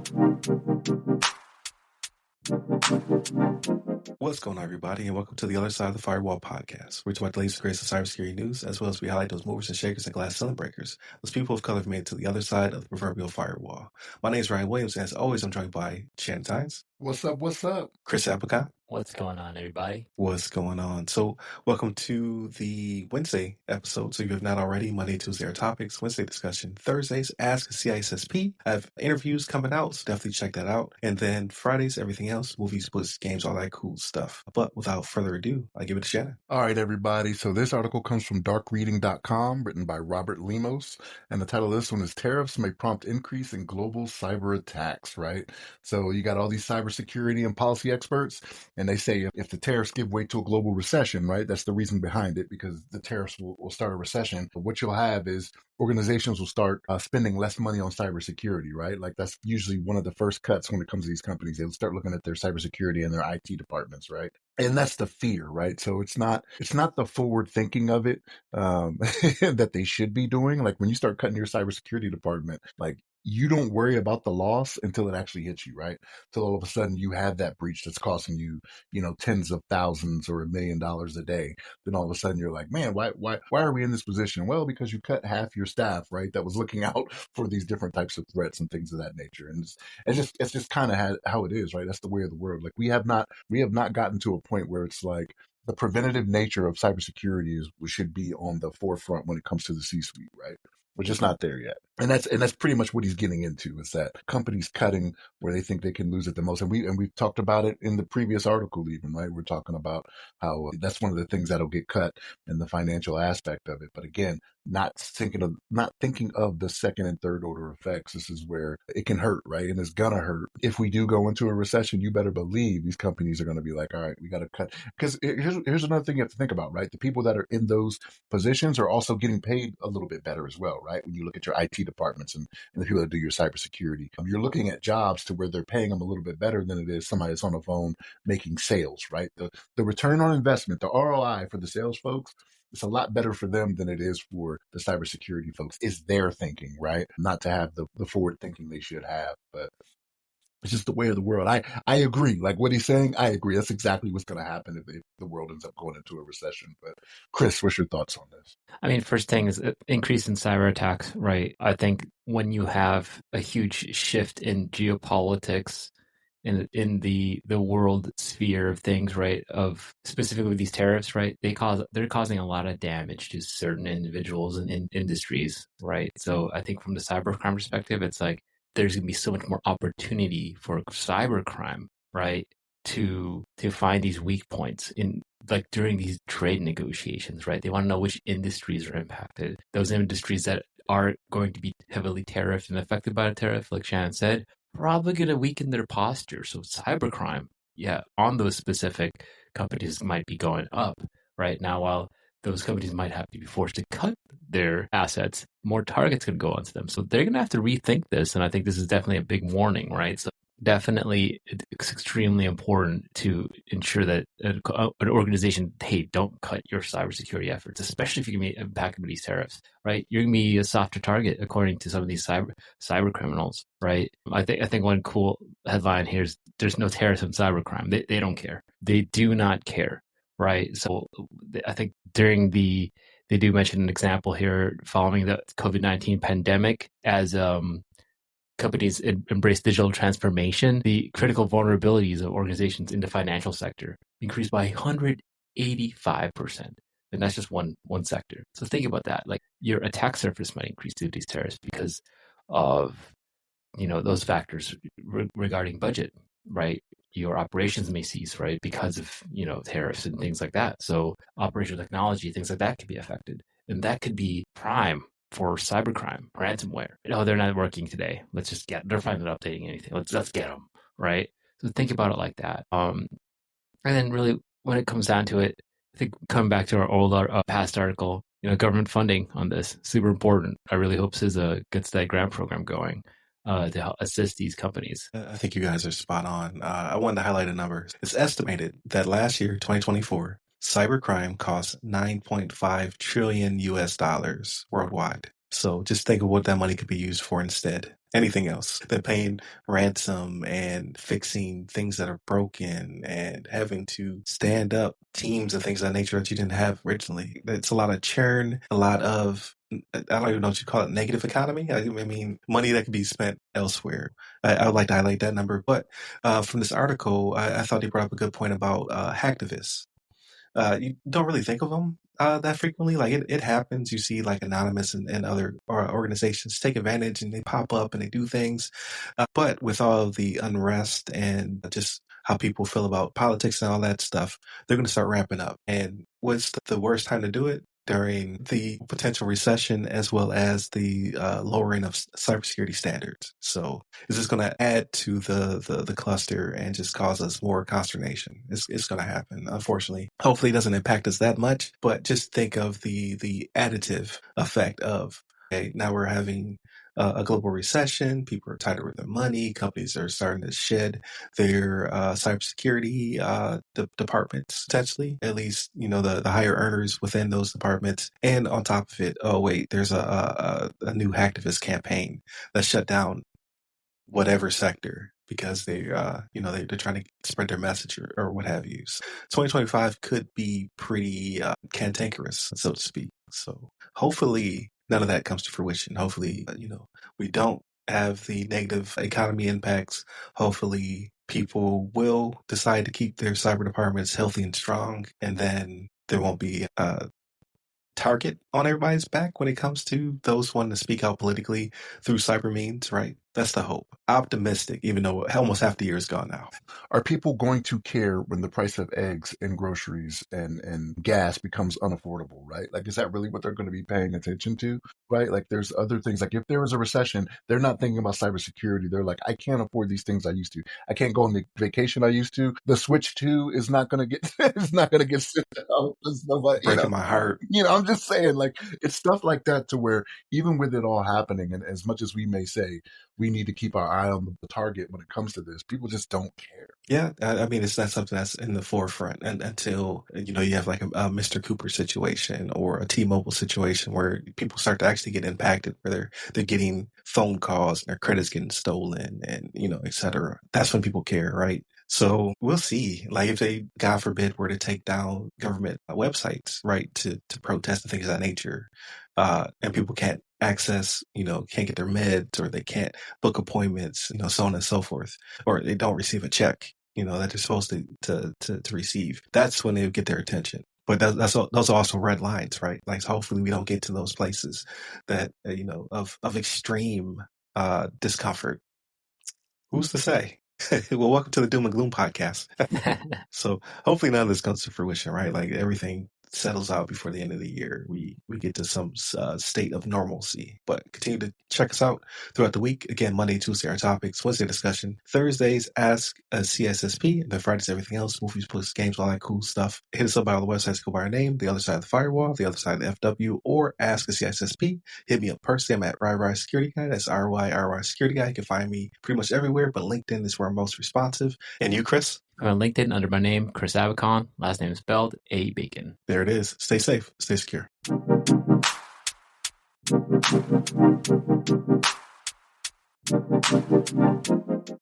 What's going on, everybody, and welcome to the Other Side of the Firewall podcast. We're talking about the latest and greatest of cybersecurity news, as well as we highlight those movers and shakers and glass ceiling breakers. Those people of color have made it to the other side of the proverbial firewall. My name is Ryan Williams, and as always, I'm joined by Shannon Tynes. What's up? What's up? Chris Apricot. What's going on, everybody? What's going on? So, welcome to the Wednesday episode. So, if you have not already, Monday, Tuesday are topics, Wednesday discussion, Thursdays, Ask a CISSP. I have interviews coming out, so definitely check that out. And then Fridays, everything else, movies, books, games, all that cool stuff. But without further ado, I give it to Shannon. All right, everybody. So this article comes from darkreading.com, written by Robert Lemos. And the title of this one is Tariffs May Prompt Increase in Global Cyber Attacks, right? So you got all these cybersecurity and policy experts, and they say if the tariffs give way to a global recession, right, that's the reason behind it, because the tariffs will start a recession. But what you'll have is organizations will start spending less money on cybersecurity, right? Like that's usually one of the first cuts when it comes to these companies. They'll start looking at their cybersecurity and their IT departments, right? And that's the fear, right? So it's not the forward thinking of it that they should be doing. Like when you start cutting your cybersecurity department, like you don't worry about the loss until it actually hits you, right? Till all of a sudden you have that breach that's costing you, tens of thousands or $1 million a day. Then all of a sudden you're like, man, why are we in this position? Well, because you cut half your staff, right? That was looking out for these different types of threats and things of that nature. And it's just kind of how it is, right? That's the way of the world. Like we have not gotten to a point where it's like the preventative nature of cybersecurity should be on the forefront when it comes to the C-suite, right? We're just not there yet. And that's pretty much what he's getting into, is that companies cutting where they think they can lose it the most. And we've talked about it in the previous article even, right? We're talking about how that's one of the things that'll get cut in the financial aspect of it. But again, not thinking of the second and third order effects. This is where it can hurt, right? And it's gonna hurt. If we do go into a recession, you better believe these companies are gonna be like, all right, we gotta cut. Because here's another thing you have to think about, right? The people that are in those positions are also getting paid a little bit better as well, right? When you look at your IT departments and the people that do your cybersecurity, you're looking at jobs to where they're paying them a little bit better than it is somebody that's on the phone making sales, right? The return on investment, the ROI for the sales folks, it's a lot better for them than it is for the cybersecurity folks. Is their thinking, right? Not to have the forward thinking they should have, but it's just the way of the world. I agree. Like what he's saying, I agree. That's exactly what's going to happen if the world ends up going into a recession. But Chris, what's your thoughts on this? I mean, first thing is increase in cyber attacks, right? I think when you have a huge shift in geopolitics in the world sphere of things, right, of specifically these tariffs, right, they're causing a lot of damage to certain individuals and in industries, right? So I think from the cybercrime perspective, it's like there's going to be so much more opportunity for cybercrime, right, to find these weak points in like during these trade negotiations, right? They want to know which industries are impacted. Those industries that are going to be heavily tariffed and affected by the tariff, like Shannon said, probably going to weaken their posture. So cybercrime, on those specific companies might be going up right now, while those companies might have to be forced to cut their assets, more targets can go onto them. So they're going to have to rethink this. And I think this is definitely a big warning, right? So definitely it's extremely important to ensure that an organization, hey, don't cut your cybersecurity efforts, especially if you're going to be impacted by these tariffs, right? You're going to be a softer target according to some of these cyber criminals, right? I think one cool headline here is there's no tariffs on cybercrime. They don't care. They do not care, right? So I think they do mention an example here following the COVID-19 pandemic as companies embrace digital transformation, the critical vulnerabilities of organizations in the financial sector increased by 185%. And that's just one sector. So think about that. Like your attack surface might increase due to these tariffs because of, those factors regarding budget, right? Your operations may cease, right? Because of, tariffs and things like that. So operational technology, things like that could be affected. And that could be prime for cybercrime, ransomware. They're not working today. They're finally not updating anything. Let's get them, right? So think about it like that. And then really when it comes down to it, I think coming back to our past article, government funding on this, super important. I really hope CISA gets that grant program going to help assist these companies. I think you guys are spot on. I wanted to highlight a number. It's estimated that last year, 2024, cybercrime cost $9.5 trillion worldwide. So just think of what that money could be used for instead. anything else than paying ransom and fixing things that are broken and having to stand up teams and things of that nature that you didn't have originally. It's a lot of churn, a lot of, I don't even know what you call it, negative economy. I mean, money that could be spent elsewhere. I would like to highlight that number. But from this article, I thought he brought up a good point about hacktivists. You don't really think of them that frequently. Like it happens. You see like Anonymous and other organizations take advantage and they pop up and they do things. But with all of the unrest and just how people feel about politics and all that stuff, they're going to start ramping up. And what's the worst time to do it? During the potential recession, as well as the lowering of cybersecurity standards. So is this going to add to the cluster and just cause us more consternation? It's going to happen, unfortunately. Hopefully it doesn't impact us that much, but just think of the additive effect of, okay, now we're having a global recession. People are tighter with their money. Companies are starting to shed their cybersecurity departments, potentially, at least, the higher earners within those departments. And on top of it, oh, wait, there's a new hacktivist campaign that shut down whatever sector because they're trying to spread their message or what have you. So 2025 could be pretty cantankerous, so to speak. So hopefully none of that comes to fruition. Hopefully, we don't have the negative economy impacts. Hopefully people will decide to keep their cyber departments healthy and strong, and then there won't be target on everybody's back when it comes to those wanting to speak out politically through cyber means, right? That's the hope. Optimistic, even though almost half the year is gone now. Are people going to care when the price of eggs and groceries and gas becomes unaffordable, right? Like, is that really what they're going to be paying attention to, right? Like, there's other things. Like, if there was a recession, they're not thinking about cybersecurity. They're like, I can't afford these things I used to. I can't go on the vacation I used to. The Switch 2 is not going to get sent out. Breaking my heart. I'm just saying, like, it's stuff like that to where even with it all happening, and as much as we may say we need to keep our eye on the target when it comes to this, people just don't care. Yeah, I mean, it's not something that's in the forefront until, you have like a Mr. Cooper situation or a T-Mobile situation where people start to actually get impacted, where they're getting phone calls and their credit's getting stolen and, et cetera. That's when people care, right? So we'll see, like if they, God forbid, were to take down government websites, right, to protest and things of that nature, and people can't access, can't get their meds, or they can't book appointments, so on and so forth, or they don't receive a check, that they're supposed to receive. That's when they get their attention. But those are also red lines, right? Like, hopefully we don't get to those places that, of extreme discomfort. Who's to say? Well, welcome to the Doom and Gloom podcast. So hopefully none of this comes to fruition, right? Like everything settles out before the end of the year. We get to some state of normalcy. But continue to check us out throughout the week. Again, Monday, Tuesday, our topics. Wednesday, discussion. Thursdays, Ask a CSSP. And then Fridays, everything else. Movies, books, games, all that cool stuff. Hit us up by all the websites. Go by our name, The Other Side of the Firewall, The Other Side of the FW, or Ask a CSSP. Hit me up personally. I'm at RyRy Security Guy. That's RYRY Security Guy. You can find me pretty much everywhere, but LinkedIn is where I'm most responsive. And you, Chris? I'm on LinkedIn under my name, Chris Avicon. Last name is spelled A. Bacon. There it is. Stay safe. Stay secure.